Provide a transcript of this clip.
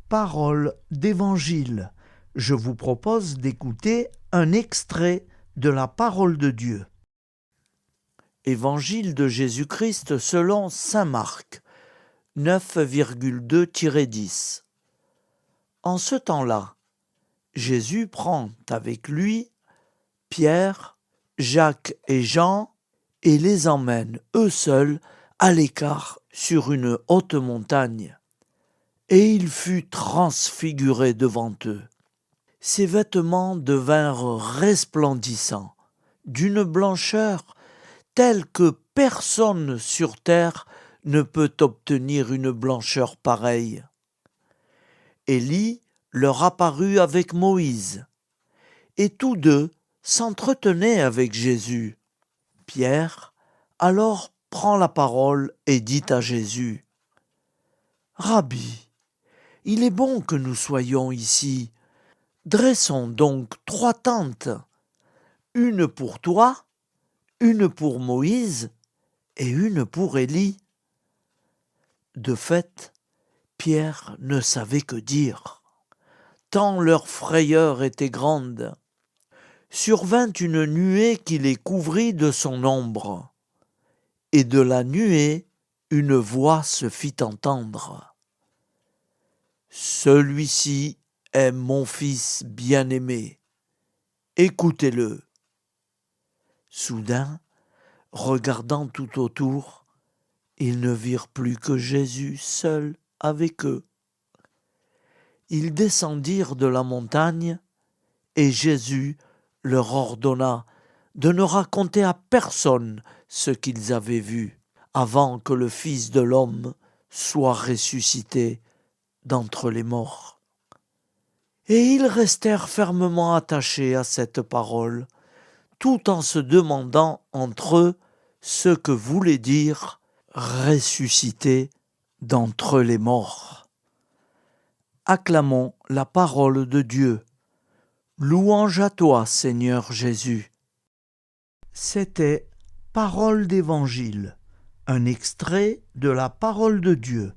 Parole d'Évangile. Je vous propose d'écouter un extrait de la parole de Dieu. Évangile de Jésus-Christ selon saint Marc, 9,2-10. En ce temps-là, Jésus prend avec lui Pierre, Jacques et Jean et les emmène, eux seuls, à l'écart sur une haute montagne. Et il fut transfiguré devant eux. Ses vêtements devinrent resplendissants, d'une blancheur telle que personne sur terre ne peut obtenir une blancheur pareille. Élie leur apparut avec Moïse, et tous deux s'entretenaient avec Jésus. Pierre alors prend la parole et dit à Jésus : « Rabbi, il est bon que nous soyons ici. Dressons donc 3 tentes, une pour toi, une pour Moïse et une pour Élie. » De fait, Pierre ne savait que dire, tant leur frayeur était grande. Survint une nuée qui les couvrit de son ombre, et de la nuée une voix se fit entendre. « Celui-ci est mon fils bien-aimé, écoutez-le. » Soudain, regardant tout autour, ils ne virent plus que Jésus seul avec eux. Ils descendirent de la montagne, et Jésus leur ordonna de ne raconter à personne ce qu'ils avaient vu, avant que le Fils de l'homme soit ressuscité d'entre les morts. Et ils restèrent fermement attachés à cette parole, tout en se demandant entre eux ce que voulait dire « ressuscité d'entre les morts ». Acclamons la parole de Dieu. Louange à toi, Seigneur Jésus. C'était Parole d'Évangile, un extrait de la parole de Dieu.